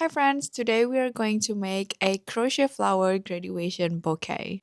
Hi friends, today we are going to make a crochet flower graduation bouquet.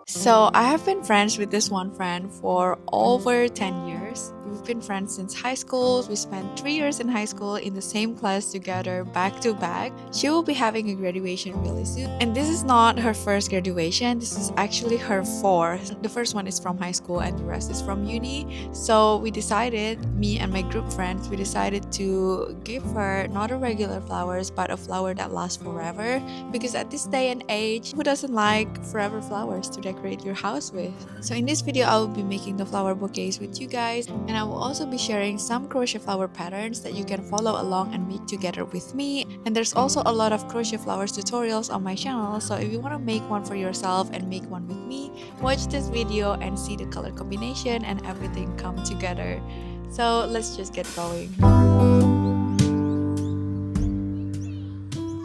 So I have been friends with this one friend for over 10 years. We've been friends since high school. We spent 3 years in high school in the same class together back to back. She will be having a graduation really soon. And this is not her first graduation. This is actually her fourth. The first one is from high school and the rest is from uni. So we decided, me and my group friends, we decided to give her not a regular flowers but a flower that lasts forever. Because at this day and age, who doesn't like forever flowers to decorate your house with? So in this video, I will be making the flower bouquets with you guys, and I will also be sharing some crochet flower patterns that you can follow along and make together with me. And there's also a lot of crochet flowers tutorials on my channel, so if you want to make one for yourself and make one with me, watch this video and see the color combination and everything come together. So let's just get going.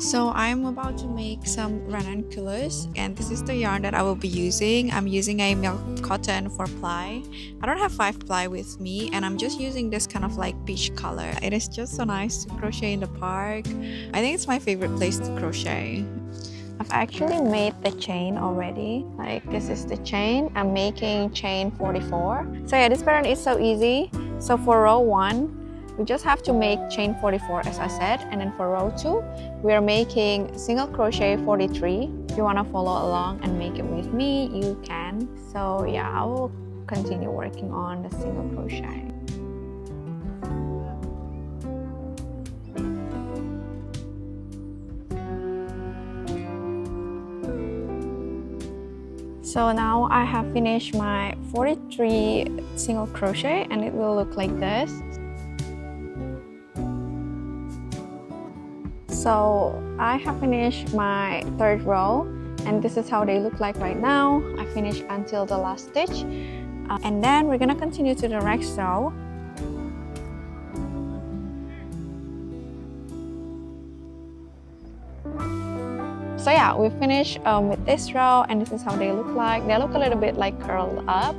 So I'm about to make some ranunculus, and this is the yarn that I will be using. I'm using a milk cotton 4-ply. I don't have 5-ply with me, and I'm just using this kind of like peach color. It is just so nice to crochet in the park. I think it's my favorite place to crochet. I've actually made the chain already. Like, this is the chain. I'm making chain 44. So yeah, this pattern is so easy. So for row 1, we just have to make chain 44 as I said, and then for row 2 we are making single crochet 43. If you want to follow along and make it with me, you can. So yeah, I will continue working on the single crochet. So now I have finished my 43 single crochet and it will look like this. So I have finished my 3rd row and this is how they look like right now. I finished until the last stitch and then we're gonna continue to the next row. So yeah, we finished with this row and this is how they look like. They look a little bit like curled up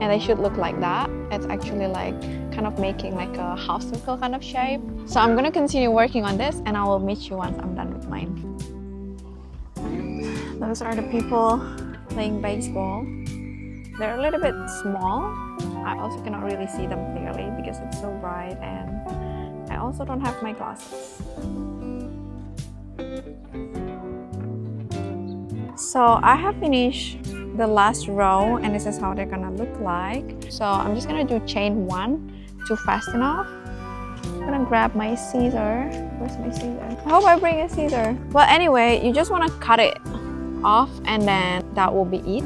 and they should look like that. It's actually like kind of making like a half circle kind of shape. So I'm gonna continue working on this and I will meet you once I'm done with mine. Those are the people playing baseball. They're a little bit small. I also cannot really see them clearly because it's so bright and I also don't have my glasses. So I have finished the last row and this is how they're gonna look like. So I'm just gonna do chain 1 to fasten off. I'm gonna grab my scissor. Where's my scissor? I hope I bring a scissor. Well, anyway, you just want to cut it off and then that will be it.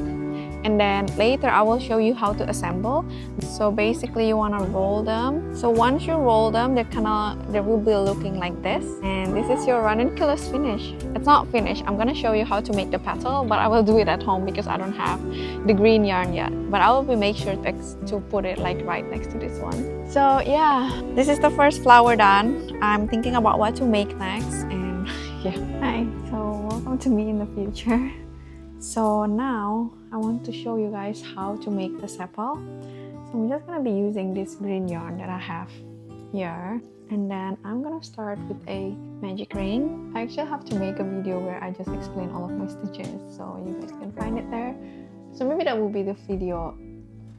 And then later I will show you how to assemble. So basically you want to roll them. So once you roll them, they will be looking like this. And this is your ranunculus finish. It's not finished. I'm gonna show you how to make the petal, but I will do it at home because I don't have the green yarn yet. But I will make sure to put it like right next to this one. So yeah, this is the first flower done. I'm thinking about what to make next. And yeah, hi. So welcome to me in the future. So now I want to show you guys how to make the sepal. So I'm just gonna be using this green yarn that I have here, and then I'm gonna start with a magic ring. I actually have to make a video where I just explain all of my stitches so you guys can find it there. So maybe that will be the video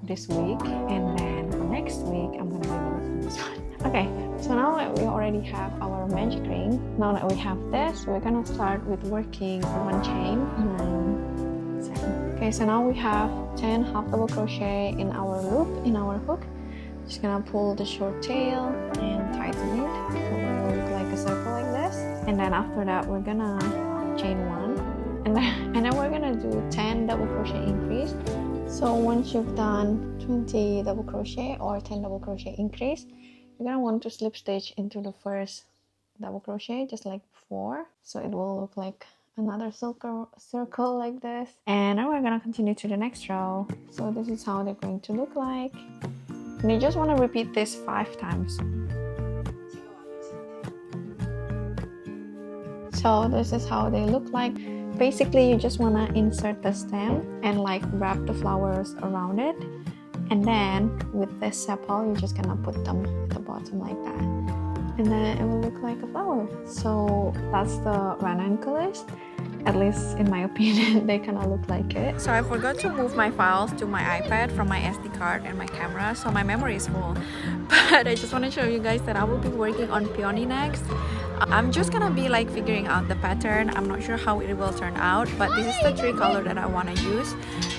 this week, and then next week I'm gonna be releasing this one. Okay, so now that we already have our magic ring, now that we have this, we're gonna start with working 1 chain, 9, 7. Okay, so now we have 10 half double crochet in our loop, in our hook. Just gonna pull the short tail and tighten it, so it will look like a circle like this. And then after that, we're gonna chain 1, and then we're gonna do 10 double crochet increase. So once you've done 20 double crochet or 10 double crochet increase, you're gonna want to slip stitch into the first double crochet just like before, so it will look like another circle like this. And now we're gonna continue to the next row. So this is how they're going to look like, and you just want to repeat this 5 times. So this is how they look like. basically you just want to insert the stem and like wrap the flowers around it, and then with this sepal you're just gonna put them at the bottom like that, and then it will look like a flower. So that's the ranunculus. At least in my opinion, they kind of look like it. So I forgot to move my files to my iPad from my SD card and my camera, so my memory is full. But I just want to show you guys that I will be working on peony next. I'm just gonna be like figuring out the pattern. I'm not sure how it will turn out, but this is the 3 color that I want to use.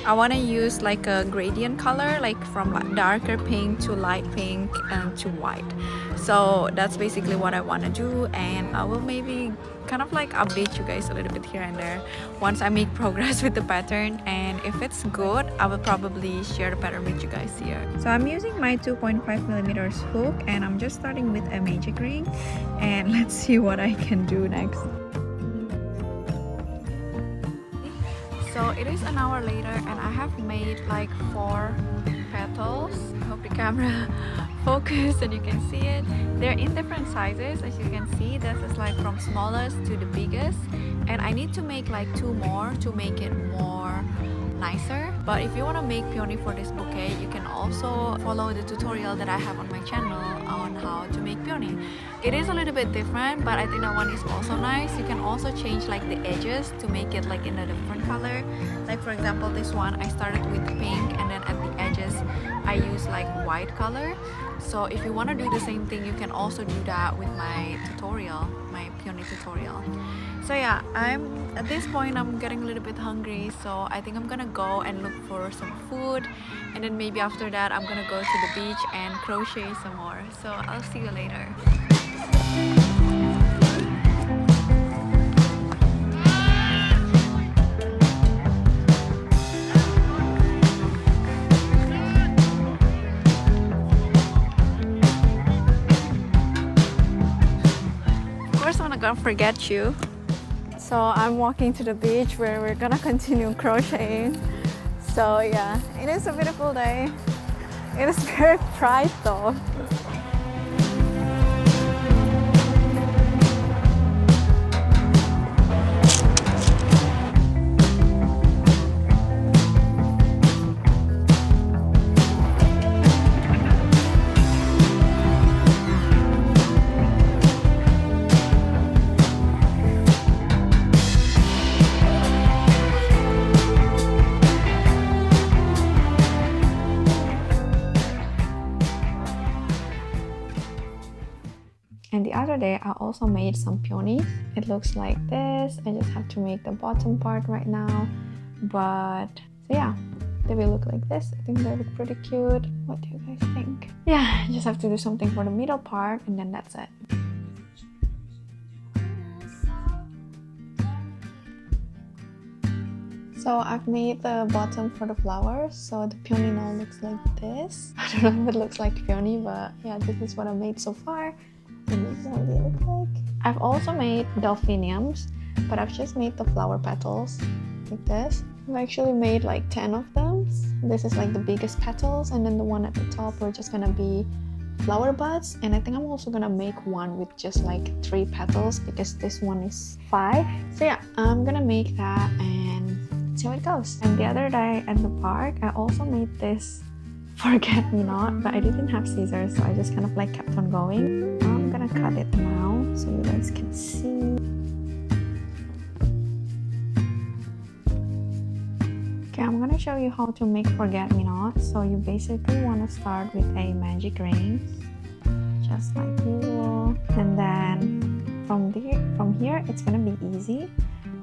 I want to use like a gradient color, like from darker pink to light pink and to white. So that's basically what I want to do, and I will maybe kind of like update you guys a little bit here and there once I make progress with the pattern, and if it's good I will probably share the pattern with you guys here. So I'm using my 2.5mm hook, and I'm just starting with a magic ring, and let's see what I can do next. So it is an hour later and I have made like 4 petals. I hope the camera focus and you can see it. They're in different sizes, as you can see. This is like from smallest to the biggest, and I need to make like 2 more to make it more nicer. But if you want to make peony for this bouquet, you can also follow the tutorial that I have on my channel on how to make peony. It is a little bit different, but I think that one is also nice. You can also change like the edges to make it like in a different color. Like for example, this one I started with pink, and then at the edges I use like white color. So if you want to do the same thing, you can also do that with my tutorial, my peony tutorial. So yeah, at this point I'm getting a little bit hungry, so I think I'm gonna go and look for some food, and then maybe after that I'm gonna go to the beach and crochet some more. So I'll see you later. Of course I'm not gonna forget you. So I'm walking to the beach where we're gonna continue crocheting. So yeah, it is a beautiful day. It is very bright though. And the other day I also made some peony. It looks like this. I just have to make the bottom part right now. But so yeah, they will look like this. I think they look pretty cute. What do you guys think? Yeah, I just have to do something for the middle part, and then that's it. So I've made the bottom for the flowers, so the peony now looks like this. I don't know if it looks like peony, but yeah, this is what I made so far. And this is how they look like. I've also made delphiniums, but I've just made the flower petals like this. I've actually made like 10 of them. This is like the biggest petals, and then the one at the top are just gonna be flower buds. And I think I'm also gonna make one with just like 3 petals because this one is 5. So yeah, I'm gonna make that and see how it goes. And the other day at the park, I also made this forget-me-not, but I didn't have scissors, so I just kind of like kept on going. Now I'm gonna cut it now so you guys can see. Okay, I'm gonna show you how to make forget-me-not. So you basically want to start with a magic ring, just like usual, and then from here it's gonna be easy.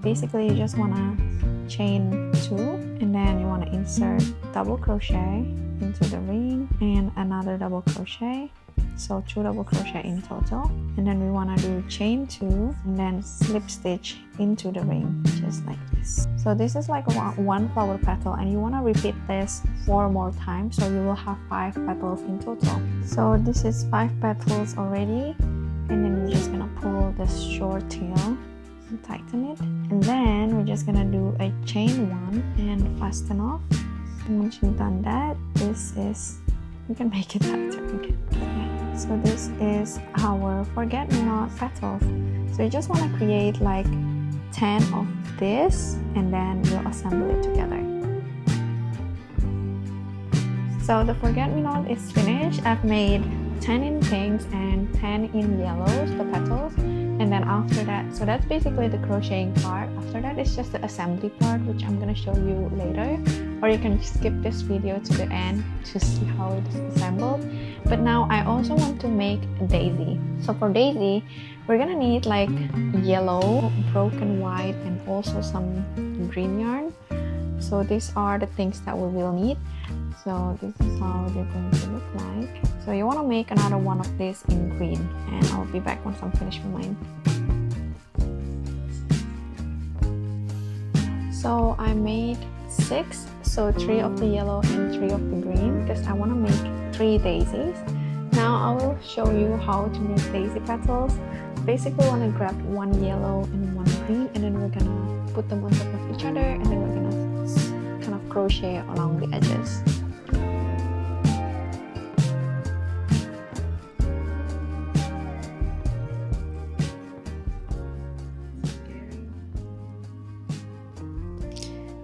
Basically you just want to chain 2, and then you want to insert double crochet into the ring and another double crochet, so 2 double crochet in total. And then we want to do chain 2 and then slip stitch into the ring, just like this. So this is like one flower petal, and you want to repeat this 4 more times, so you will have 5 petals in total. So this is 5 petals already, and then you're just gonna pull this short tail and tighten it, and then we're just gonna do a chain 1 and fasten off. And once you've done that, this is, you can make it tighter again. Okay. So this is our forget-me-not petals. So you just want to create like 10 of this, and then we'll assemble it together. So the forget-me-not is finished. I've made 10 in pinks and 10 in yellows, the petals. And then after that, so that's basically the crocheting part. After that, it's just the assembly part, which I'm gonna show you later. Or you can skip this video to the end to see how it is assembled. But now I also want to make a daisy. So for daisy, we're gonna need like yellow, broken white, and also some green yarn. So these are the things that we will need. So this is how they're going to look like. So you want to make another one of this in green, and I'll be back once I'm finished with mine. So I made 6, so 3 of the yellow and 3 of the green, because I want to make 3 daisies. Now I will show you how to make daisy petals. Basically, we want to grab 1 yellow and 1 green, and then we're gonna put them on top of each other, and then we're gonna kind of crochet along the edges.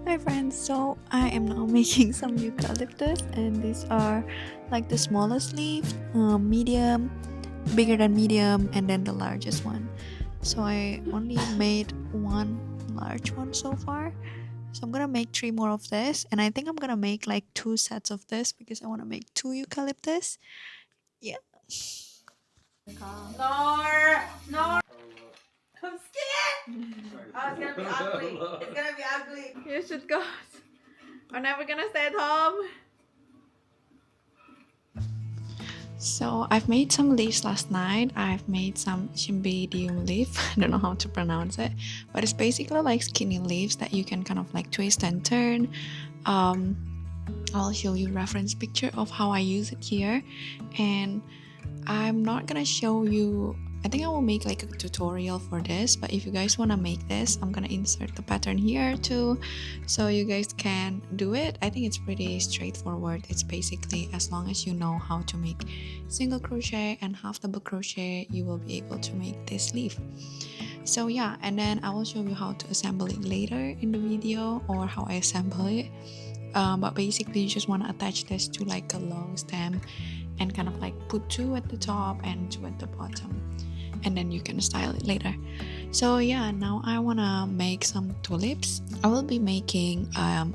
Hi friends, so I am now making some eucalyptus, and these are like the smallest leaf, medium, bigger than medium, and then the largest one. So I only made 1 large one so far, so I'm gonna make 3 more of this, and I think I'm gonna make like 2 sets of this because I want to make 2 eucalyptus. Yeah. No, I'm scared. Oh, it's gonna be ugly. It's gonna be ugly. You should go. We're never gonna stay at home. So I've made some leaves last night. I've made some cymbidium leaf. I don't know how to pronounce it, but it's basically like skinny leaves that you can kind of like twist and turn. I'll show you reference picture of how I use it here, and I'm not gonna show you. I think I will make like a tutorial for this, but if you guys want to make this, I'm gonna insert the pattern here too, so you guys can do it. I think it's pretty straightforward. It's basically, as long as you know how to make single crochet and half double crochet, you will be able to make this leaf. So yeah, and then I will show you how to assemble it later in the video, or how I assemble it. But basically you just want to attach this to like a long stem and kind of like put 2 at the top and 2 at the bottom, and then you can style it later. So yeah, now I want to make some tulips. I will be making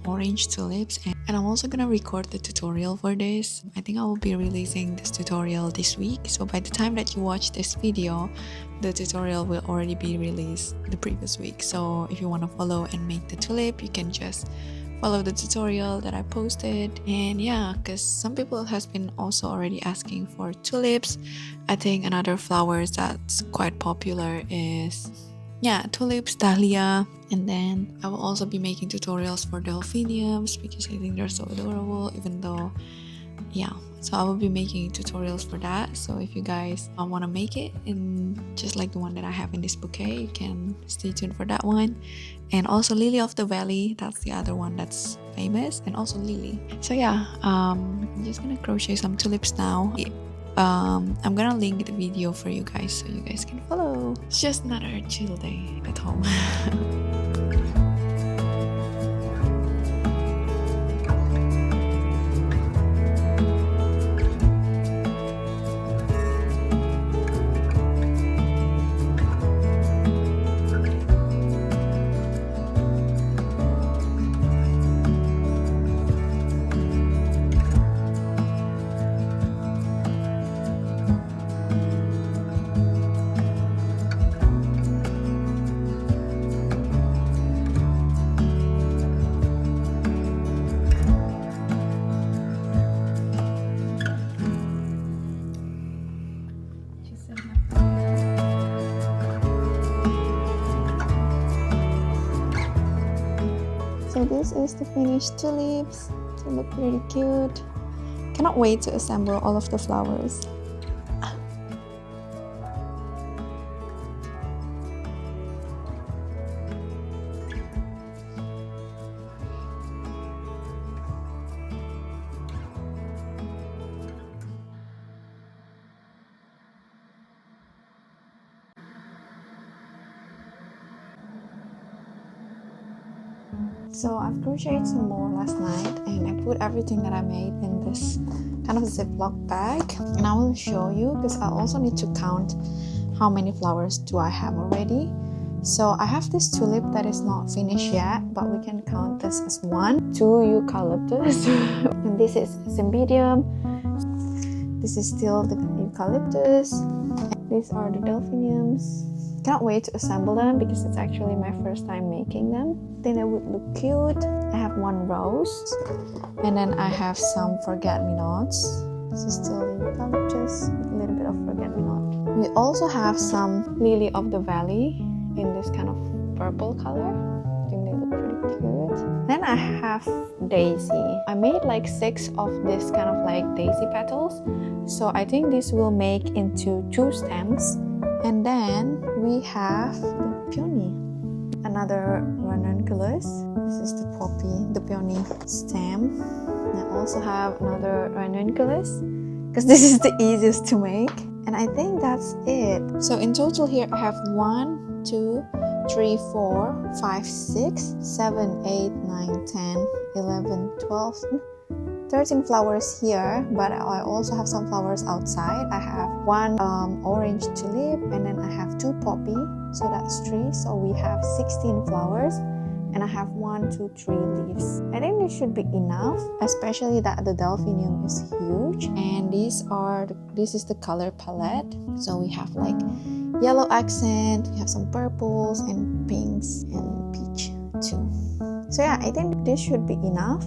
orange tulips, and I'm also gonna record the tutorial for this. I think I will be releasing this tutorial this week, so by the time that you watch this video, the tutorial will already be released the previous week. So if you want to follow and make the tulip, you can just follow the tutorial that I posted. And yeah, because some people has been also already asking for tulips. I think another flowers that's quite popular is tulips, dahlia, and then I will also be making tutorials for delphiniums because I think they're so adorable, even though so I will be making tutorials for that. So if you guys want to make it in just like the one that I have in this bouquet, you can stay tuned for that one. And also Lily of the Valley, that's the other one that's famous, and also Lily. So yeah, I'm just gonna crochet some tulips now. I'm gonna link the video for you guys so you guys can follow. It's just another chill day at home. So this is the finished tulips. They look pretty cute. Cannot wait to assemble all of the flowers. So I've crocheted some more last night and I put everything that I made in this kind of Ziploc bag, and I will show you because I also need to count how many flowers do I have already. So I have this tulip that is not finished yet, but we can count this as 1, 2 eucalyptus and this is cymbidium. This is still the eucalyptus. These are the delphiniums. Cannot wait to assemble them because it's actually my first time making them. I think they would look cute. I have 1 rose, and then I have some forget-me-nots. This is still the eucalyptus, a little bit of forget-me-not. We also have some lily of the valley in this kind of purple color. I think they look pretty cute. Then I have daisy. I made like 6 of this kind of like daisy petals. So I think this will make into 2 stems. And then we have the peony, another ranunculus. This is the poppy, the peony stem. I also have another ranunculus because this is the easiest to make. And I think that's it. So in total here I have 1, 2, 3, 4, 5, 6, 7, 8, 9, 10, 11, 12, 13 flowers here, but I also have some flowers outside. I have 1 orange tulip, and then I have 2 poppy, so that's 3. So we have 16 flowers, and I have 1, 2, 3 leaves. I think this should be enough, especially that the delphinium is huge. And this is the color palette. So we have like yellow accent, we have some purples and pinks and peach too. So yeah, I think this should be enough.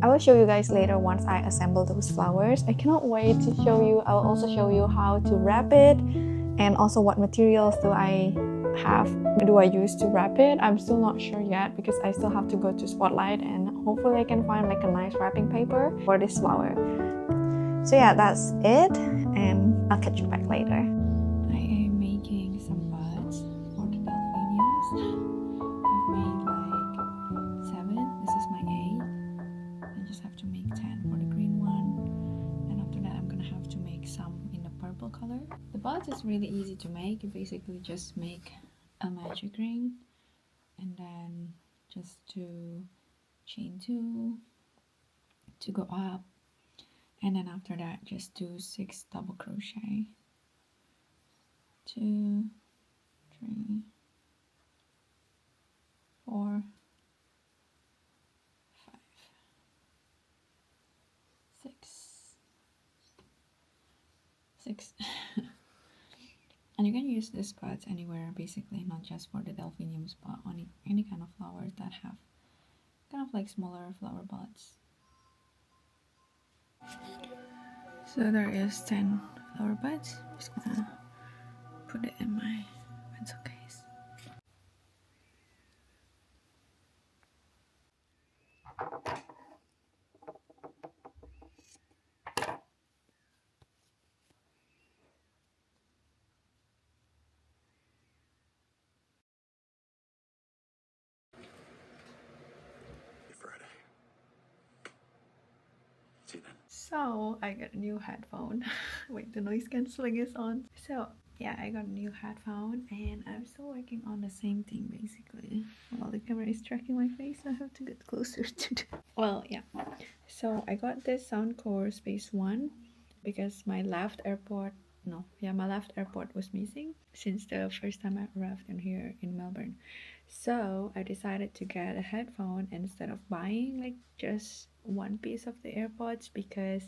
I will show you guys later once I assemble those flowers. I cannot wait to show you. I will also show you how to wrap it and also what materials do I use to wrap it. I'm still not sure yet because I still have to go to Spotlight and hopefully I can find like a nice wrapping paper for this flower. So yeah, that's it, and I'll catch you back later. I am making some buds for the delphiniums. I've made like 7. This is my 8. I just have to make 10 for the green one, and after that I'm gonna have to make some in the purple color. The buds is really easy to make. You basically just make a magic ring and then just to chain 2 to go up, and then after that just do 6 double crochet, 2, 3, 4, 5, 6 and you can use these buds anywhere, basically, not just for the delphiniums but on any kind of flowers that have kind of like smaller flower buds. So there is 10 flower buds. I'm just gonna put it in my pencil case. So I got a new headphone. Wait, the noise cancelling is on. So yeah, I got a new headphone and I'm still working on the same thing basically. While the camera is tracking my face, I have to get closer to the... Well, yeah. So I got this Soundcore Space 1 because my left AirPod was missing since the first time I arrived in here in Melbourne. So I decided to get a headphone instead of buying like just one piece of the AirPods because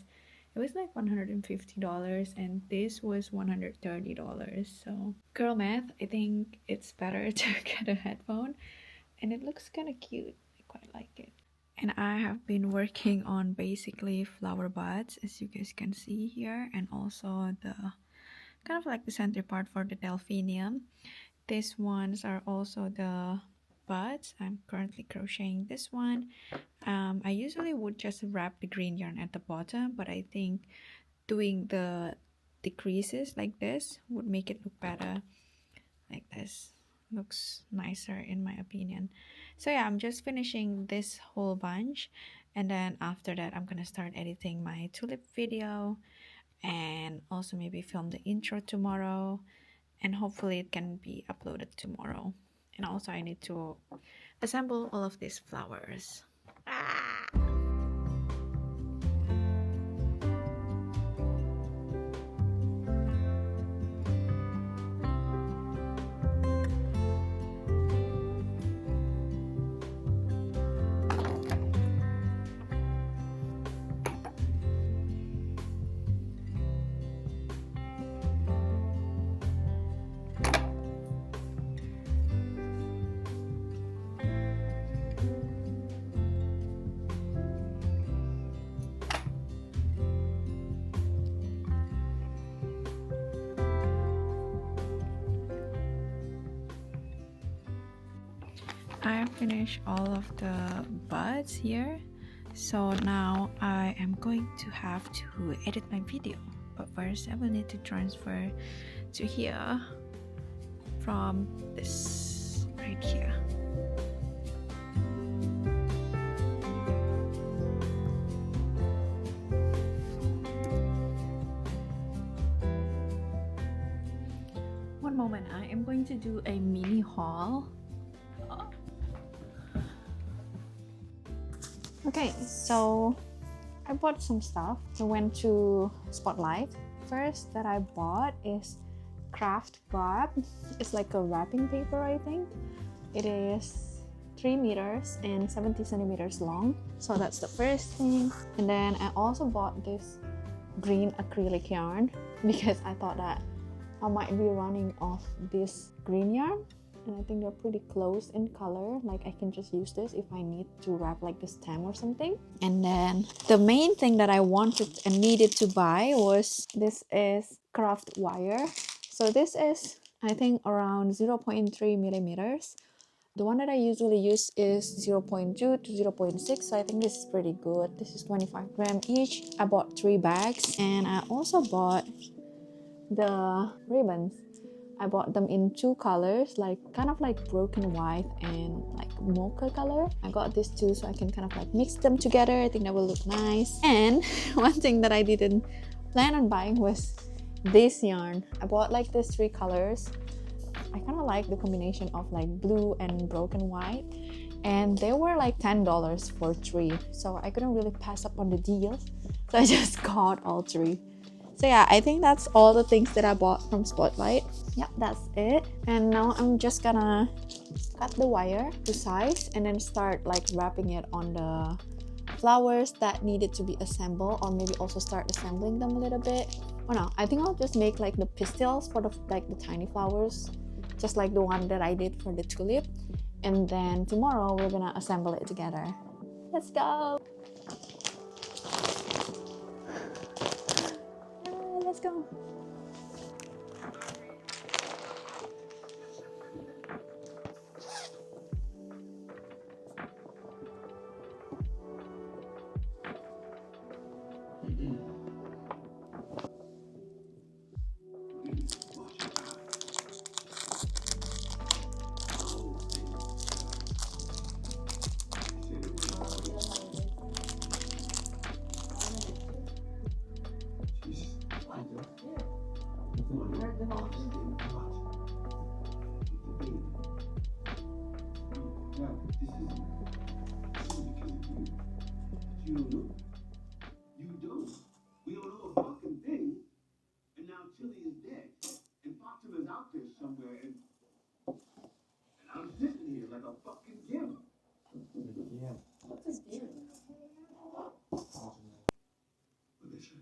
it was like $150 and this was $130. So girl math, I think it's better to get a headphone, and it looks kind of cute. I quite like it. And I have been working on basically flower buds, as you guys can see here, and also the kind of like the center part for the delphinium. These ones are also the buds. I'm currently crocheting this one. I usually would just wrap the green yarn at the bottom, but I think doing the creases like this would make it look better. Like this looks nicer in my opinion. So yeah, I'm just finishing this whole bunch, and then after that I'm gonna start editing my tulip video and also maybe film the intro tomorrow, and hopefully it can be uploaded tomorrow. And also I need to assemble all of these flowers. I finished all of the buds here, so now I am going to have to edit my video, but first I will need to transfer to here from this right here. One moment, I am going to do a mini haul. Okay, so I bought some stuff. I went to Spotlight. First that I bought is craft wrap. It's like a wrapping paper, I think. It is 3 meters and 70 centimeters long. So that's the first thing. And then I also bought this green acrylic yarn because I thought that I might be running off this green yarn. And I think they're pretty close in color, like I can just use this if I need to wrap like the stem or something. And then the main thing that I wanted and needed to buy was this is craft wire. So this is I think around 0.3 millimeters. The one that I usually use is 0.2 to 0.6, so I think this is pretty good. This is 25 grams each. I bought 3 bags, and I also bought the ribbons. I bought them in 2 colors, like kind of like broken white and like mocha color. I got these 2 so I can kind of like mix them together. I think that will look nice. And one thing that I didn't plan on buying was this yarn. I bought like these 3 colors. I kind of like the combination of like blue and broken white, and they were like $10 for 3, so I couldn't really pass up on the deal, so I just got all 3. So yeah, I think that's all the things that I bought from Spotlight. Yep, that's it. And now I'm just gonna cut the wire to size and then start like wrapping it on the flowers that needed to be assembled, or maybe also start assembling them a little bit. Oh no, I think I'll just make like the petals for the like the tiny flowers, just like the one that I did for the tulip. And then tomorrow we're gonna assemble it together. Let's go! Let's go! You don't. We don't know a fucking thing. And now Chili is dead. And Fatima's out there somewhere. And I'm sitting here like a fucking gimp. Yeah. What's a gimp? What they say?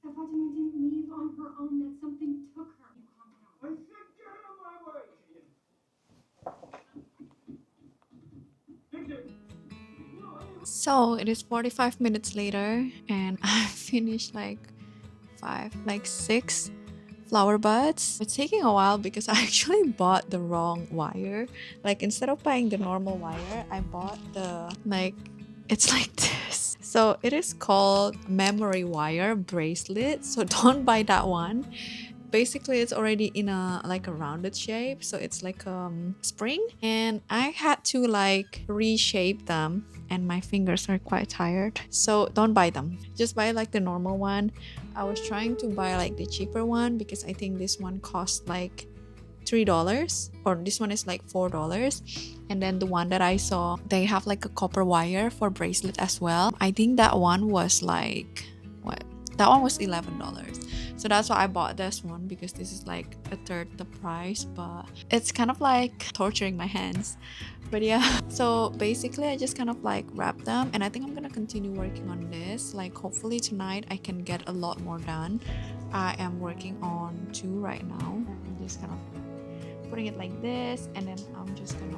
That Fatima didn't leave on her own, that something took her. You calm down. I said get out of my way. So it is 45 minutes later, and I finished like 6 flower buds. It's taking a while because I actually bought the wrong wire. Like instead of buying the normal wire, I bought the it's like this. So it is called memory wire bracelet. So don't buy that one. Basically it's already in a rounded shape, so it's like spring, and I had to like reshape them, and my fingers are quite tired, so don't buy them. Just buy like the normal one. I was trying to buy like the cheaper one because I think this one cost like $3, or this one is like $4. And then the one that I saw, they have like a copper wire for bracelet as well. I think that one was like, what? That one was $11. So that's why I bought this one, because this is like a third the price, but it's kind of like torturing my hands. But yeah, so basically I just kind of like wrap them, and I think I'm gonna continue working on this. Like hopefully tonight I can get a lot more done. I am working on 2 right now. I'm just kind of putting it like this, and then I'm just gonna,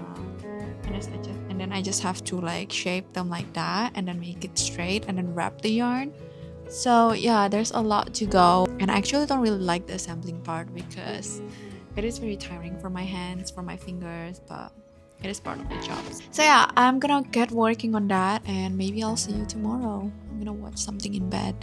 and then I just have to like shape them like that, and then make it straight, and then wrap the yarn. So yeah, there's a lot to go, and I actually don't really like the assembling part because it is very tiring for my hands, for my fingers, but it is part of the job. So yeah, I'm gonna get working on that, and maybe I'll see you tomorrow. I'm gonna watch something in bed.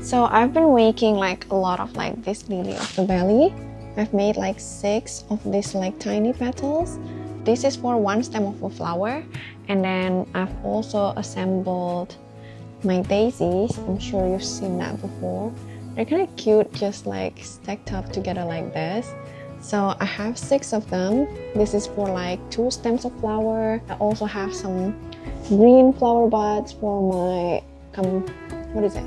So I've been making like a lot of like this lily of the valley. I've made like 6 of these like tiny petals. This is for one stem of a flower. And then I've also assembled my daisies. I'm sure you've seen that before. They're kind of cute, just like stacked up together like this. So I have 6 of them. This is for like 2 stems of flower. I also have some green flower buds for my what is it?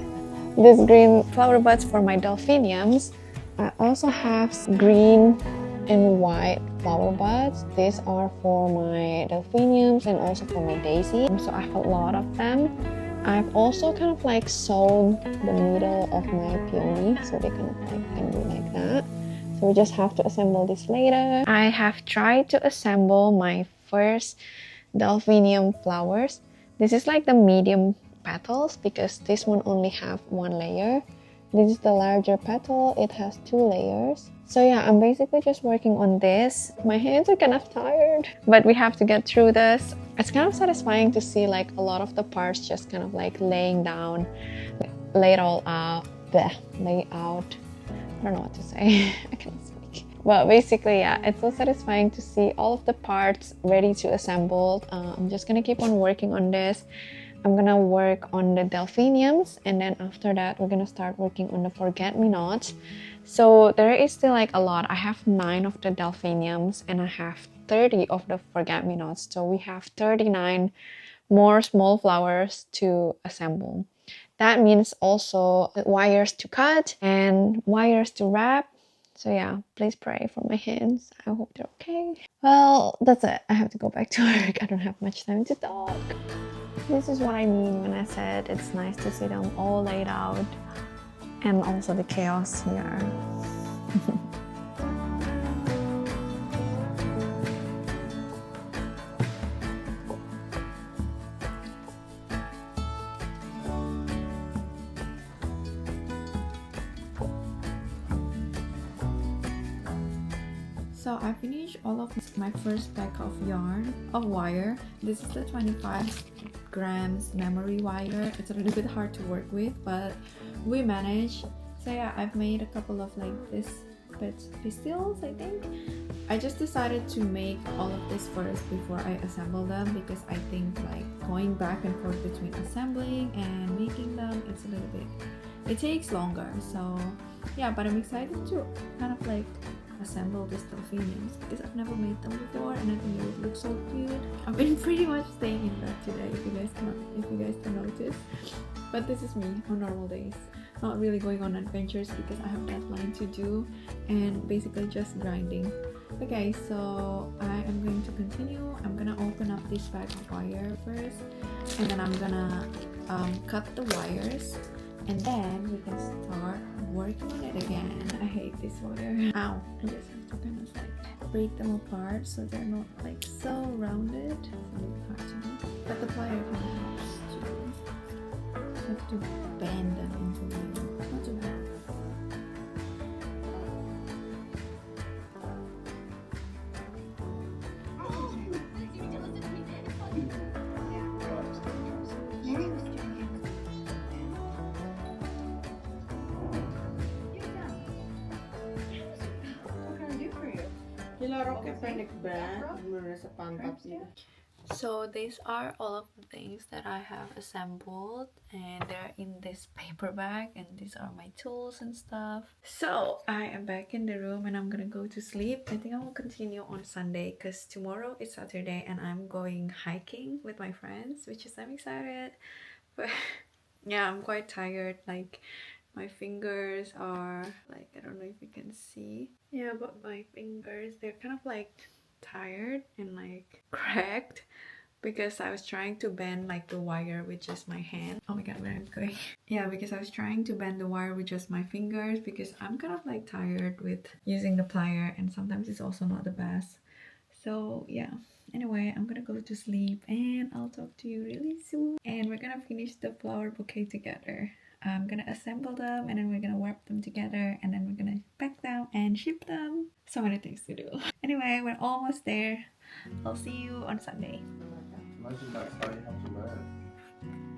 These green flower buds for my delphiniums. I also have green and white flower buds. These are for my delphiniums and also for my daisy. So I have a lot of them. I've also kind of like sewn the middle of my peony, so they kind of like can be like that. So we just have to assemble this later. I have tried to assemble my first delphinium flowers. This is like the medium petals, because this one only have 1 layer. This is the larger petal, it has 2 layers. So yeah, I'm basically just working on this. My hands are kind of tired, but we have to get through this. It's kind of satisfying to see like a lot of the parts just kind of like laying down, lay it all out, lay out. I don't know what to say. I can't speak. But basically, yeah, it's so satisfying to see all of the parts ready to assemble. I'm just gonna keep on working on this. I'm gonna work on the delphiniums, and then after that we're gonna start working on the forget-me-nots. So there is still like a lot. I have 9 of the delphiniums and I have 30 of the forget-me-nots. So we have 39 more small flowers to assemble. That means also wires to cut and wires to wrap. So yeah, please pray for my hands. I hope they're okay. Well, that's it. I have to go back to work. I don't have much time to talk. This is what I mean when I said it's nice to see them all laid out, and also the chaos here. So I finished all of my first pack of wire. This is the 25 grams memory wire. It's a little bit hard to work with, but we managed. So yeah, I've made a couple of like this pistils, I think. I just decided to make all of this first before I assemble them, because I think like going back and forth between assembling and making them, it's a little bit, it takes longer. So yeah, but I'm excited to kind of like assemble these delphiniums because I've never made them before, and I think it would look so cute. I've been pretty much staying in bed today, if you guys can notice. But this is me on normal days, not really going on adventures because I have deadline to do, and basically just grinding. Okay, so I am going to continue. I'm gonna open up this bag of wire first, and then I'm gonna cut the wires, and then we can start working on it again. I hate this wire. Ow! I just have to kind of like break them apart so they're not like so rounded. It's really hard to do. But the plier kind of helps too. You have to bend them into the, not too bad. So these are all of the things that I have assembled, and they're in this paper bag, and these are my tools and stuff. So I am back in the room and I'm gonna go to sleep. I think I will continue on Sunday because tomorrow is Saturday and I'm going hiking with my friends, which is I'm excited. But yeah, I'm quite tired. Like my fingers are like, I don't know if you can see. Yeah, but my fingers, they're kind of like tired and like cracked because I was trying to bend like the wire with just my hand. Oh my god, where I'm going. Yeah, because I was trying to bend the wire with just my fingers because I'm kind of like tired with using the plier, and sometimes it's also not the best. So yeah, anyway, I'm gonna go to sleep and I'll talk to you really soon, and we're gonna finish the flower bouquet together. I'm gonna assemble them and then we're gonna wrap them together and then we're gonna pack them and ship them. So many things to do. Anyway, we're almost there. I'll see you on Sunday. Imagine that's how you have to learn.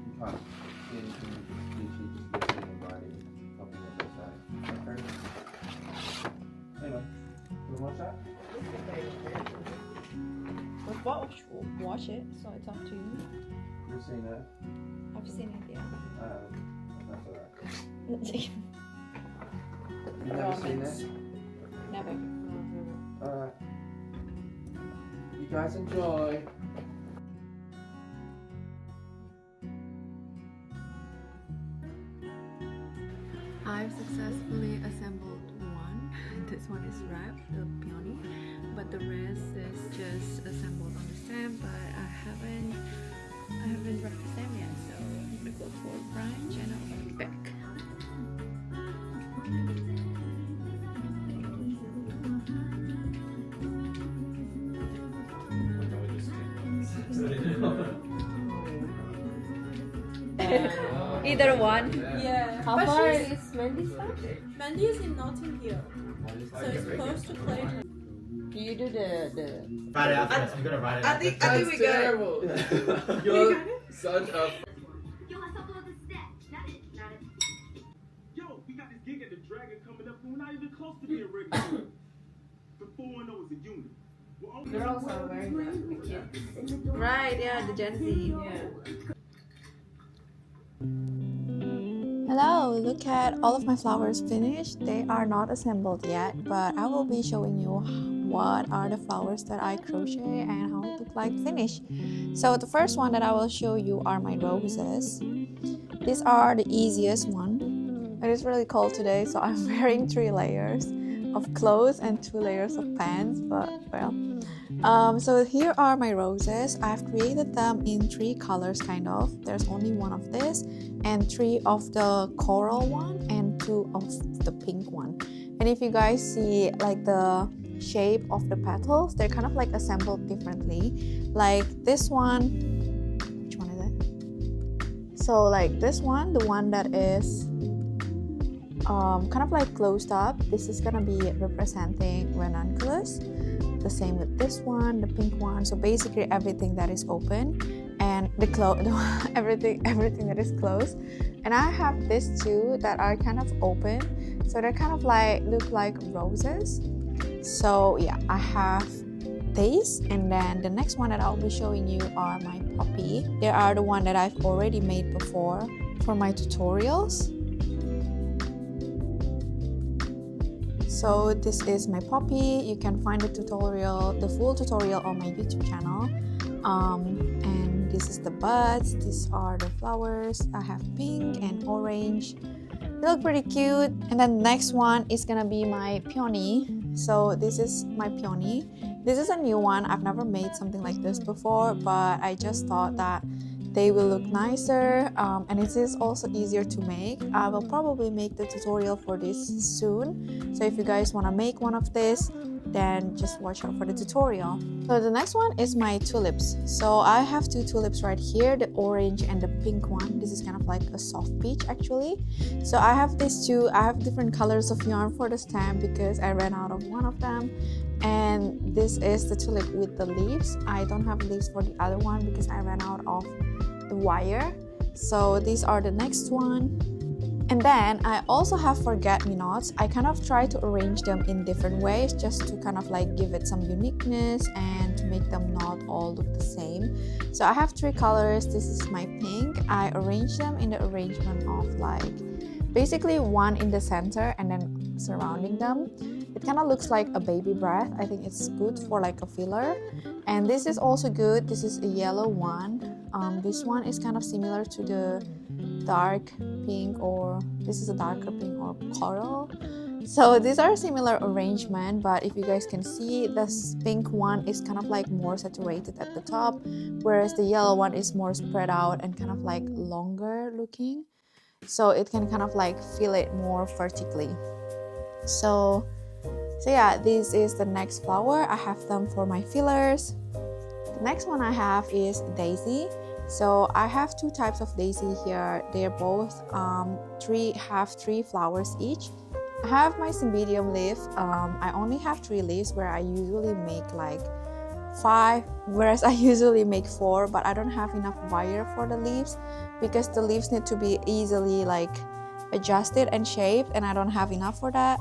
You can't see anything, literally just listening and writing, copying what they say. Anyway, you wanna watch that? We'll watch it, so it's up to you. You've seen it? I've seen it, yeah. That's alright. You've never seen it? Never. Alright. You guys enjoy. I've successfully assembled one. This one is wrapped, the peony, but the rest is just assembled on the stem. But I haven't wrapped the stem yet, so I'm gonna go for a branch and I'll be back. Either one. Yeah. How far is Mandy's from? Mandy is in Notting Hill, so it's close to Clayton. Do you do the Write it out first. You're gonna write it out. I think we got it. You're such a. Yo, let's upload the step. Not it. Yo, we got this gig at the Dragon coming up, and we're not even close to being ready for it. The 410 is a unit. We're only girls are wearing the kids? Right, yeah, the Gen Z. Yeah. Hello, look at all of my flowers finished. They are not assembled yet, but I will be showing you what are the flowers that I crochet and how it look like finished. So the first one that I will show you are my roses. These are the easiest one. It is really cold today, so I'm wearing 3 layers of clothes and 2 layers of pants, but well. So here are my roses. I've created them in 3 colors kind of. There's only 1 of this and 3 of the coral one and 2 of the pink one. And if you guys see like the shape of the petals, they're kind of like assembled differently. Like this one, which one is it? So like this one, the one that is kind of like closed up, this is gonna be representing ranunculus. The same with this one, the pink one. So basically everything that is open and the everything that is closed. And I have these 2 that are kind of open, so they're kind of like look like roses. So yeah, I have these, and then the next one that I'll be showing you are my poppy. They are the one that I've already made before for my tutorials. So this is my poppy. You can find the full tutorial on my YouTube channel. And this is the buds. These are the flowers. I have pink and orange. They look pretty cute. And then the next one is gonna be my peony. So this is my peony. This is a new one. I've never made something like this before, but I just thought that they will look nicer, and it is also easier to make. I will probably make the tutorial for this soon, so if you guys want to make one of this, then just watch out for the tutorial. So the next one is my tulips. So I have two tulips right here, the orange and the pink one. This is kind of like a soft peach actually. So I have these two. I have different colors of yarn for the stem because I ran out of one of them. And this is the tulip with the leaves. I don't have leaves for the other one because I ran out of the wire. So these are the next one. And then I also have forget-me-nots. I kind of try to arrange them in different ways just to kind of like give it some uniqueness and to make them not all look the same. So I have three colors. This is my pink. I arranged them in the arrangement of like basically one in the center and then surrounding them. It kind of looks like a baby breath. I think it's good for like a filler. And this is also good. This is a yellow one. This one is kind of similar to the dark pink, or this is a darker pink or coral. So these are similar arrangement, but if you guys can see, this pink one is kind of like more saturated at the top, whereas the yellow one is more spread out and kind of like longer looking. So it can kind of like feel it more vertically. So yeah, this is the next flower. I have them for my fillers. The next one I have is daisy. So I have two types of daisy here. They're both have three flowers each. I have my cymbidium leaf. I only have 3 leaves where I usually make like 5, whereas I usually make 4, but I don't have enough wire for the leaves because the leaves need to be easily like adjusted and shaped, and I don't have enough for that.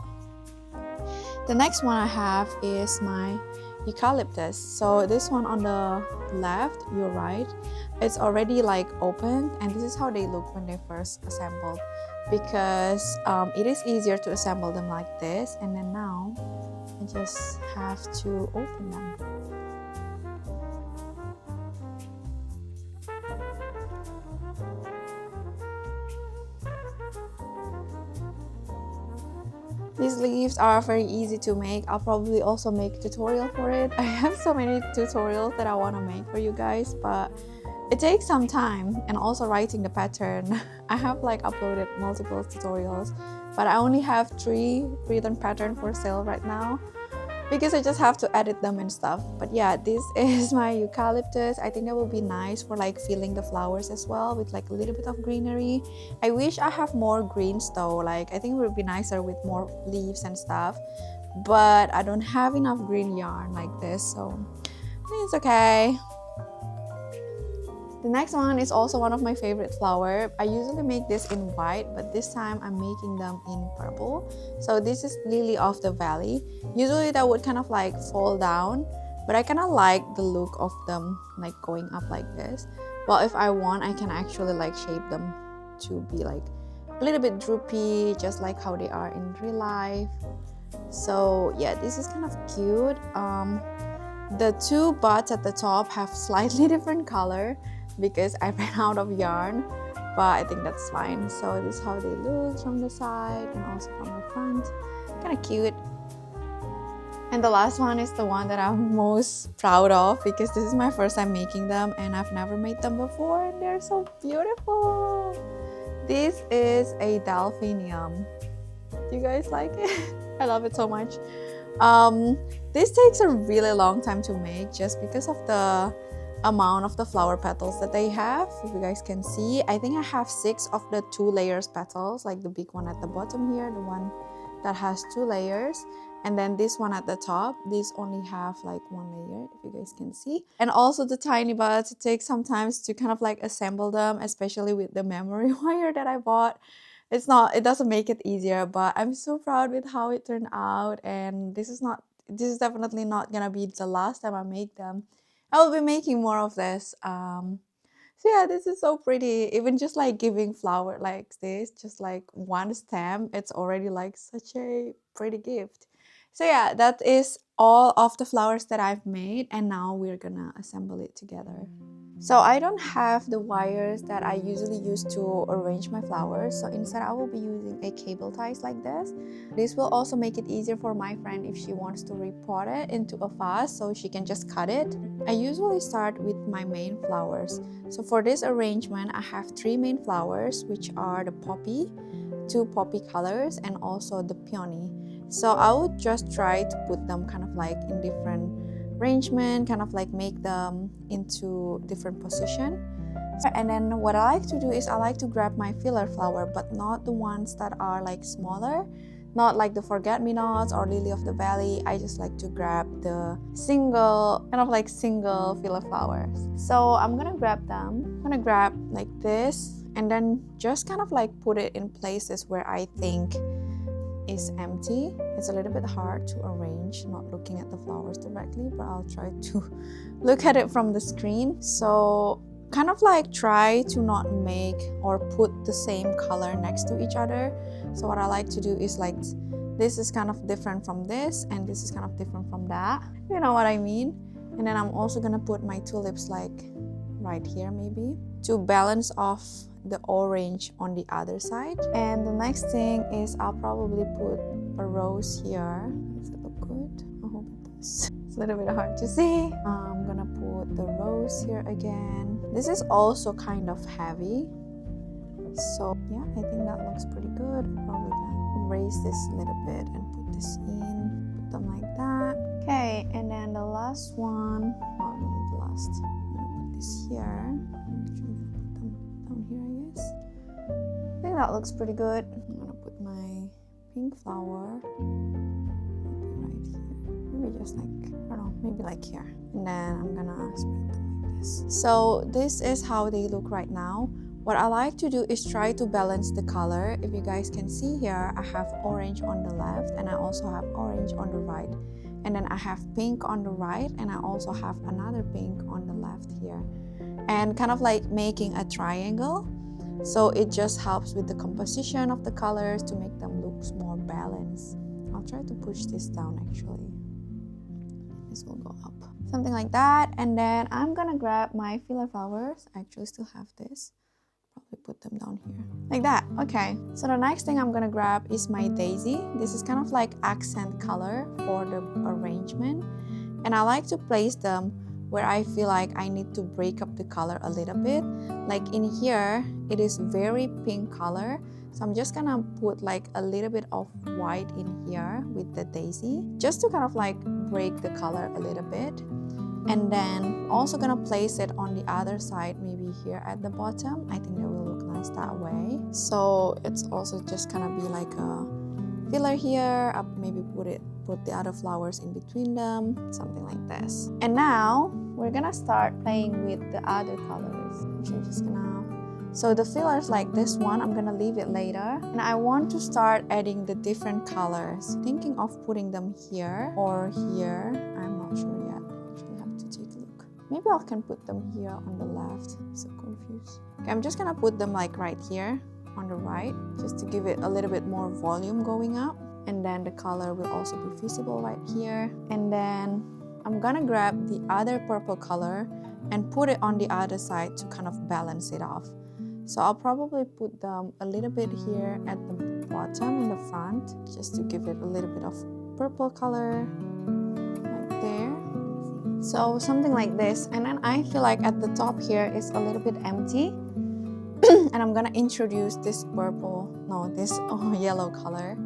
The next one I have is my eucalyptus. So this one on the left, you're right, it's already like opened, and this is how they look when they first assembled, because it is easier to assemble them like this, and then now I just have to open them. These leaves are very easy to make. I'll probably also make a tutorial for it. I have so many tutorials that I want to make for you guys, but it takes some time, and also writing the pattern. I have like uploaded multiple tutorials, but I only have 3 written pattern for sale right now because I just have to edit them and stuff. But yeah, this is my eucalyptus. I think that will be nice for like filling the flowers as well with like a little bit of greenery. I wish I have more greens though. Like I think it would be nicer with more leaves and stuff, but I don't have enough green yarn like this, so it's okay. The next one is also one of my favorite flower. I usually make this in white, but this time I'm making them in purple. So this is lily of the valley. Usually that would kind of like fall down, but I kind of like the look of them like going up like this. Well, if I want, I can actually like shape them to be like a little bit droopy, just like how they are in real life. So yeah, this is kind of cute. The 2 buds at the top have slightly different color because I ran out of yarn, but I think that's fine. So this is how they look from the side and also from the front. Kind of cute. And the last one is the one that I'm most proud of because this is my first time making them and I've never made them before, and they're so beautiful. This is a delphinium. Do you guys like it? I love it so much. This takes a really long time to make just because of the amount of the flower petals that they have. If you guys can see, I think I have 6 of the 2 layers petals, like the big one at the bottom here, the one that has 2 layers, and then this one at the top. These only have like 1 layer, if you guys can see. And also the tiny buds, it takes some time to kind of like assemble them, especially with the memory wire that I bought. It doesn't make it easier, but I'm so proud with how it turned out, and this is definitely not gonna be the last time I make them. I will be making more of this. So yeah, this is so pretty. Even just like giving flower like this, just like one stem, it's already like such a pretty gift. So yeah, that is all of the flowers that I've made, and now we're gonna assemble it together. So I don't have the wires that I usually use to arrange my flowers, so instead I will be using a cable ties like this. This will also make it easier for my friend if she wants to repot it into a vase, so she can just cut it. I usually start with my main flowers. So for this arrangement, I have 3 main flowers, which are the poppy, 2 poppy colors, and also the peony. So I would just try to put them kind of like in different arrangement, kind of like make them into different position. And then what I like to do is I like to grab my filler flower, but not the ones that are like smaller, not like the forget-me-nots or lily of the valley. I just like to grab the single filler flowers. So I'm gonna grab them. I'm gonna grab like this and then just kind of like put it in places where I think is empty. It's a little bit hard to arrange, not looking at the flowers directly, but I'll try to look at it from the screen. So kind of like try to not make or put the same color next to each other. So what I like to do is like, this is kind of different from this and this is kind of different from that. You know what I mean? And then I'm also gonna put my tulips like right here maybe to balance off the orange on the other side. And the next thing is I'll probably put a rose here. Does it look good? I hope it does. It's a little bit hard to see. I'm gonna put the rose here again. This is also kind of heavy. So yeah, I think that looks pretty good. I'm probably gonna raise this a little bit and put this in. Put them like that. Okay, and then the last one, not really the last. I'm gonna put this here. Here, I guess. I think that looks pretty good. I'm gonna put my pink flower right here. Maybe just like, I don't know, maybe like here. And then I'm gonna spread them like this. So this is how they look right now. What I like to do is try to balance the color. If you guys can see here, I have orange on the left and I also have orange on the right. And then I have pink on the right and I also have another pink on the left here. And kind of like making a triangle, so it just helps with the composition of the colors to make them look more balanced. I'll try to push this down actually. This will go up, something like that. And then I'm gonna grab my filler flowers. I actually still have this. Probably put them down here like that. Okay, so the next thing I'm gonna grab is my daisy. This is kind of like accent color for the arrangement, and I like to place them where I feel like I need to break up the color a little bit. Like in here, it is very pink color. So I'm just gonna put like a little bit of white in here with the daisy, just to kind of like break the color a little bit. And then also gonna place it on the other side, maybe here at the bottom. I think that will look nice that way. So it's also just gonna be like a filler here. I'll maybe put the other flowers in between them, something like this. And now we're gonna start playing with the other colors. Actually, just gonna, so the fillers like this one, I'm gonna leave it later. And I want to start adding the different colors. Thinking of putting them here or here. I'm not sure yet. Actually, have to take a look. Maybe I can put them here on the left. I'm so confused. Okay, I'm just gonna put them like right here on the right, just to give it a little bit more volume going up. And then the color will also be visible right here. And then I'm gonna grab the other purple color and put it on the other side to kind of balance it off. So I'll probably put them a little bit here at the bottom in the front, just to give it a little bit of purple color right there. So something like this. And then I feel like at the top here is a little bit empty. And I'm gonna introduce this yellow color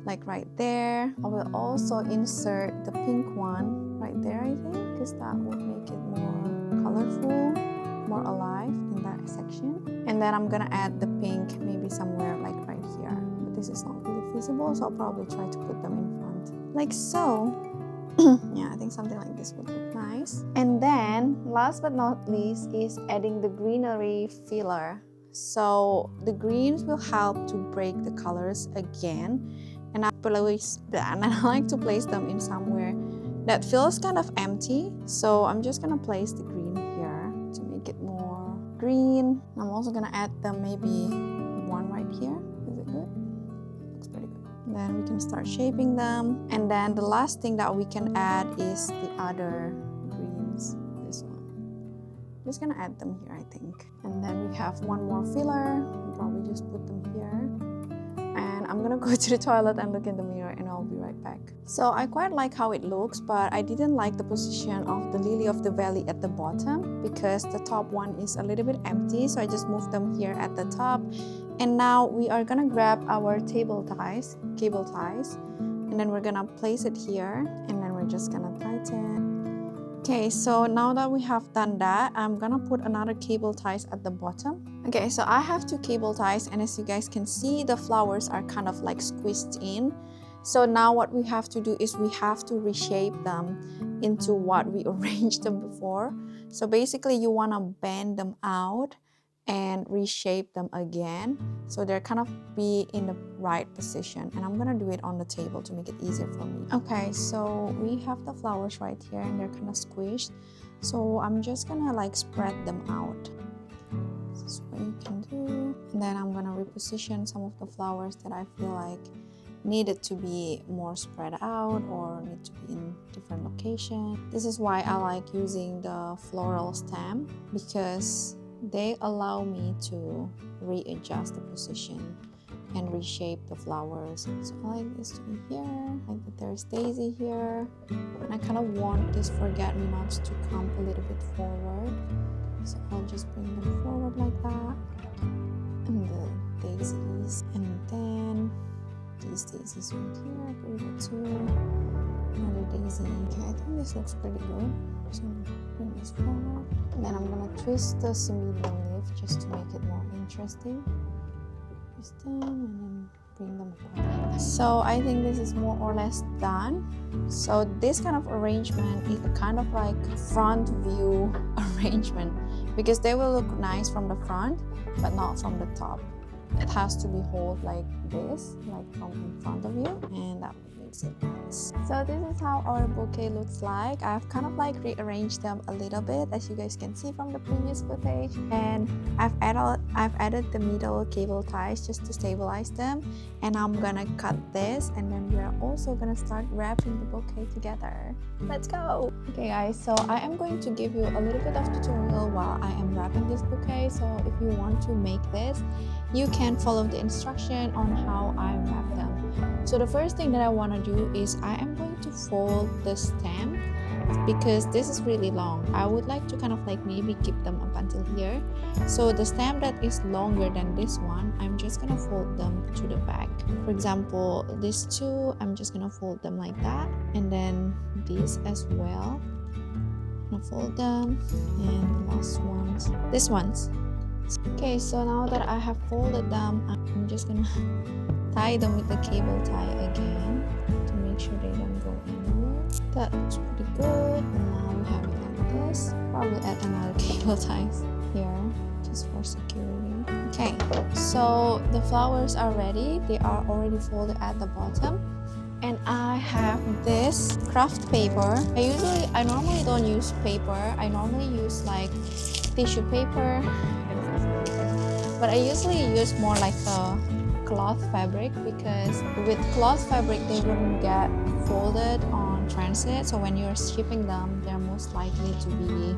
like right there. I will also insert the pink one right there, I think, because that would make it more colorful, more alive in that section. And then I'm gonna add the pink maybe somewhere like right here, but this is not really visible, so I'll probably try to put them in front like so. Yeah, I think something like this would look nice. And then last but not least is adding the greenery filler. So the greens will help to break the colors again, and I like to place them in somewhere that feels kind of empty. So I'm just gonna place the green here to make it more green. I'm also gonna add them maybe one right here. Is it good? Looks pretty good. Then we can start shaping them. And then the last thing that we can add is the other greens. This one. I'm just gonna add them here, I think. And then we have one more filler. I'll probably just put them here. And I'm gonna go to the toilet and look in the mirror and I'll be right back. So I quite like how it looks, but I didn't like the position of the lily of the valley at the bottom because the top one is a little bit empty. So I just moved them here at the top. And now we are gonna grab our cable ties. And and then we're gonna place it here, and then we're just gonna tighten. Okay, so now that we have done that, I'm gonna put another cable ties at the bottom. Okay, so I have 2 cable ties, and as you guys can see, the flowers are kind of like squeezed in. So now what we have to do is we have to reshape them into what we arranged them before. So basically you wanna bend them out and reshape them again, so they're kind of be in the right position, and I'm gonna do it on the table to make it easier for me. Okay, so we have the flowers right here and they're kind of squished, so I'm just gonna like spread them out. This is what you can do, and then I'm gonna reposition some of the flowers that I feel like needed to be more spread out or need to be in different location. This is why I like using the floral stem, because they allow me to readjust the position and reshape the flowers. So I like this to be here, like that there's daisy here, and I kind of want these forget-me-nots to come a little bit forward. So I'll just bring them forward like that, and the daisies, and then these daisies right here, bring it to another daisy. Okay, I think this looks pretty good. So I'm gonna bring this forward, and then I'm gonna twist the medium leaf just to make it more interesting. Twist them and then bring them apart. So I think this is more or less done. So this kind of arrangement is a kind of like front view arrangement, because they will look nice from the front but not from the top. It has to be held like this, like from in front of you, and that makes it nice. So this is how our bouquet looks like. I've kind of like rearranged them a little bit, as you guys can see from the previous footage, and I've added the middle cable ties just to stabilize them, and I'm gonna cut this, and then we're also gonna start wrapping the bouquet together. Let's go! Okay guys, so I am going to give you a little bit of tutorial while I am wrapping this bouquet. So if you want to make this, you can follow the instruction on how I wrap them. So the first thing that I want to do is I am going to fold the stem, because this is really long. I would like to kind of like maybe keep them up until here. So the stem that is longer than this one, I'm just gonna fold them to the back. For example, these two, I'm just gonna fold them like that, and then these as well. I'm gonna fold them, and the last ones, these ones. Okay, so now that I have folded them, I'm just gonna tie them with the cable tie again to make sure they don't go anywhere. That looks pretty good. And now we have it like this. Probably add another cable ties here just for security. Okay, so the flowers are ready. They are already folded at the bottom. And I have this craft paper. I normally don't use paper. I normally use like tissue paper, but I usually use more like a cloth fabric, because with cloth fabric they wouldn't get folded on transit, so when you're shipping them they're most likely to be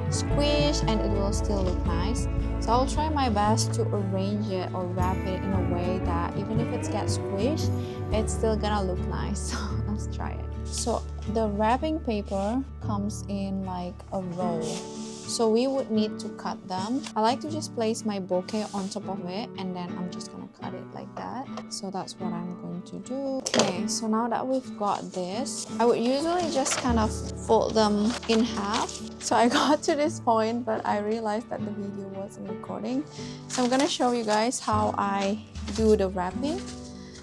squished and it will still look nice. So I'll try my best to arrange it or wrap it in a way that even if it gets squished, it's still gonna look nice. So let's try it. So the wrapping paper comes in like a roll, so we would need to cut them. I like to just place my bouquet on top of it, and then I'm just gonna cut it like that. So that's what I'm going to do. Okay, so now that we've got this, I would usually just kind of fold them in half. So I got to this point, but I realized that the video wasn't recording. So I'm gonna show you guys how I do the wrapping.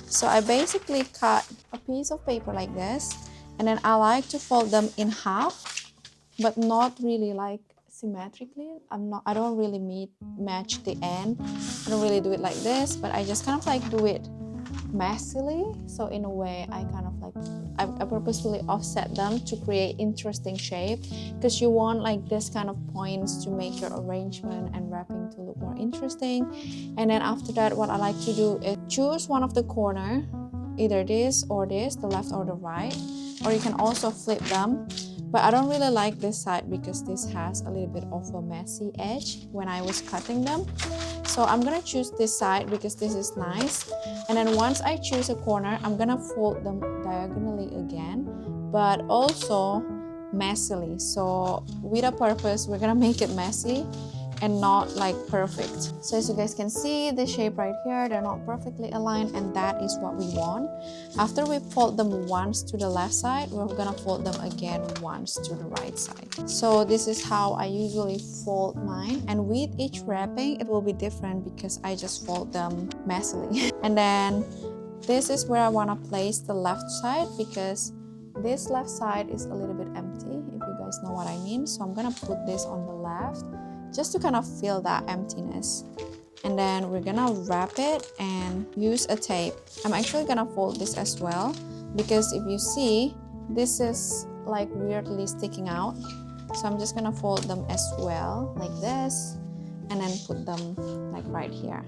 So I basically cut a piece of paper like this, and then I like to fold them in half, but not really like symmetrically. I don't really match the end. I don't really do it like this, but I just kind of like do it messily. So in a way, I kind of like I purposefully offset them to create interesting shape, because you want like this kind of points to make your arrangement and wrapping to look more interesting. And then after that, what I like to do is choose one of the corner, either this or this, the left or the right, or you can also flip them. But I don't really like this side because this has a little bit of a messy edge when I was cutting them. So I'm gonna choose this side because this is nice. And then once I choose a corner, I'm gonna fold them diagonally again, but also messily. So with a purpose, we're gonna make it messy, and not like perfect. So as you guys can see, the shape right here, they're not perfectly aligned, and that is what we want. After we fold them once to the left side, we're gonna fold them again once to the right side. So this is how I usually fold mine, and with each wrapping it will be different because I just fold them messily. And then this is where I want to place the left side, because this left side is a little bit empty, if you guys know what I mean. So I'm gonna put this on the left just to kind of fill that emptiness. And then we're gonna wrap it and use a tape. I'm actually gonna fold this as well, because if you see, this is like weirdly sticking out. So I'm just gonna fold them as well, like this, and then put them like right here.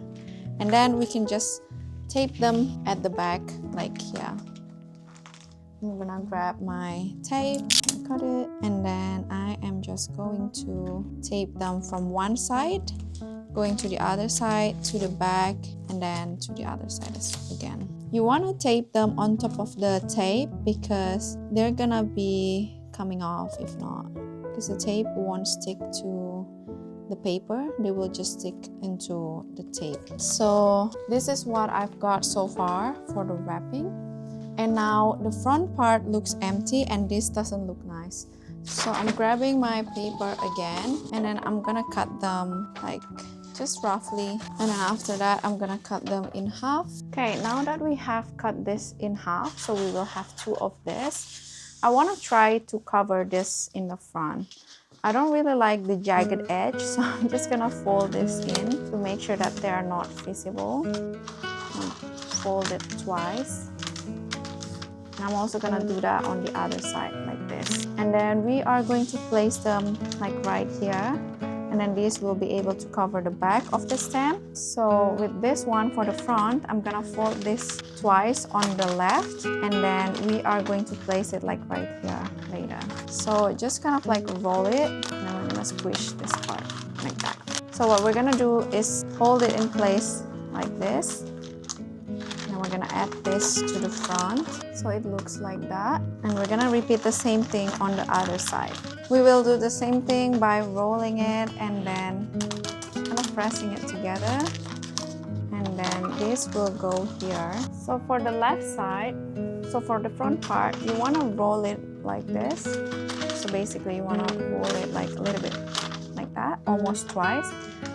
And then we can just tape them at the back, like here. I'm gonna grab my tape, cut it, and then I am just going to tape them from one side, going to the other side, to the back, and then to the other side again. You want to tape them on top of the tape because they're gonna be coming off if not, because the tape won't stick to the paper, they will just stick into the tape. So this is what I've got so far for the wrapping. And now the front part looks empty and this doesn't look nice. So I'm grabbing my paper again, and then I'm gonna cut them like just roughly, and then after that I'm gonna cut them in half. Okay, now that we have cut this in half, so we will have two of this, I want to try to cover this in the front. I don't really like the jagged edge, so I'm just gonna fold this in to make sure that they are not visible. Fold it twice. And I'm also gonna do that on the other side like this. And then we are going to place them like right here. And then this will be able to cover the back of the stem. So with this one for the front, I'm gonna fold this twice on the left, and then we are going to place it like right here later. So just kind of like roll it, and then we're gonna squish this part like that. So what we're gonna do is hold it in place like this. And we're gonna add this to the front, so it looks like that. And we're gonna repeat the same thing on the other side. We will do the same thing by rolling it and then kind of pressing it together. And then this will go here. So for the left side, so for the front part, you wanna roll it like this. So basically you wanna roll it like a little bit like that, almost twice.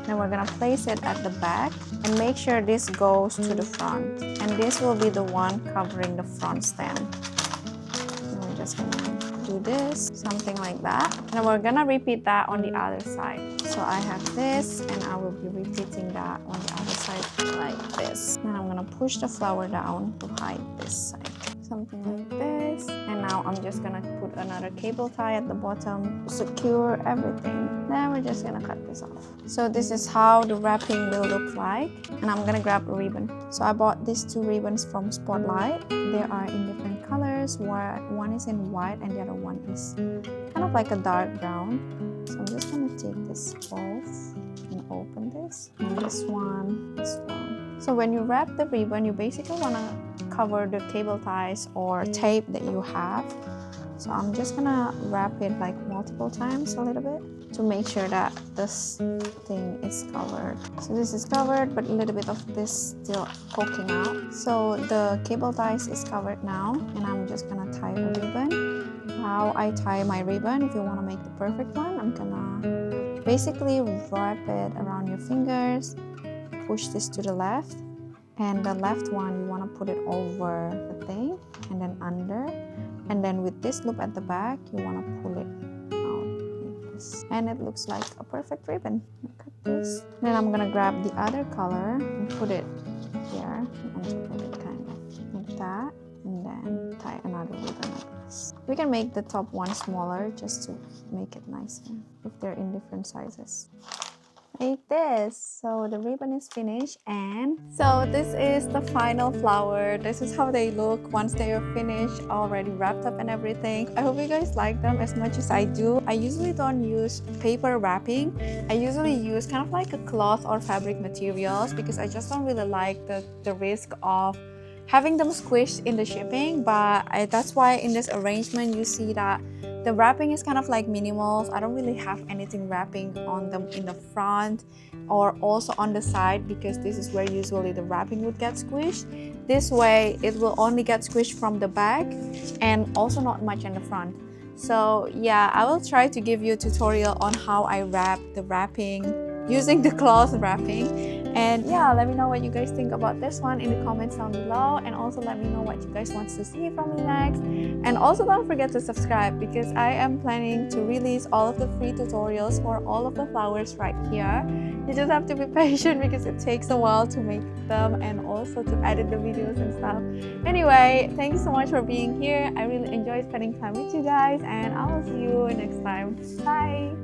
Then we're gonna place it at the back and make sure this goes to the front. And this will be the one covering the front stem. And we're just gonna do this, something like that. And we're gonna repeat that on the other side. So I have this, and I will be repeating that on the other side like this. Then I'm gonna push the flower down to hide this side. Something like this. And now I'm just gonna put another cable tie at the bottom to secure everything. Then we're just gonna cut this off. So this is how the wrapping will look like. And I'm gonna grab a ribbon. So I bought these two ribbons from Spotlight. They are in different colors. One is in white and the other one is kind of like a dark brown. So I'm just gonna take this off and open this. And this one. So when you wrap the ribbon, you basically wanna cover the cable ties or tape that you have. So I'm just gonna wrap it like multiple times a little bit to make sure that this thing is covered. So this is covered, but a little bit of this still poking out. So the cable ties is covered now, and I'm just gonna tie a ribbon. How I tie my ribbon, if you wanna make the perfect one, I'm gonna basically wrap it around your fingers, push this to the left, and the left one you want to put it over the thing and then under, and then with this loop at the back you want to pull it out like this, and it looks like a perfect ribbon. Look at this. Then I'm gonna grab the other color and put it here and put it kind of like that, and then tie another ribbon like this. We can make the top one smaller just to make it nicer if they're in different sizes. Like this. So the ribbon is finished, and so this is the final flower. This is how they look once they are finished, already wrapped up and everything. I hope you guys like them as much as I do. I usually don't use paper wrapping. I usually use kind of like a cloth or fabric materials because I just don't really like the risk of having them squished in the shipping. But that's why in this arrangement you see that The wrapping is kind of like minimal. I don't really have anything wrapping on them in the front or also on the side, because this is where usually the wrapping would get squished. This way it will only get squished from the back and also not much in the front. So yeah, I will try to give you a tutorial on how I wrap the wrapping using the cloth wrapping. And yeah, let me know what you guys think about this one in the comments down below, and also let me know what you guys want to see from me next. And also don't forget to subscribe, because I am planning to release all of the free tutorials for all of the flowers right here. You just have to be patient because it takes a while to make them and also to edit the videos and stuff. Anyway, thank you so much for being here. I really enjoyed spending time with you guys, and I will see you next time. Bye!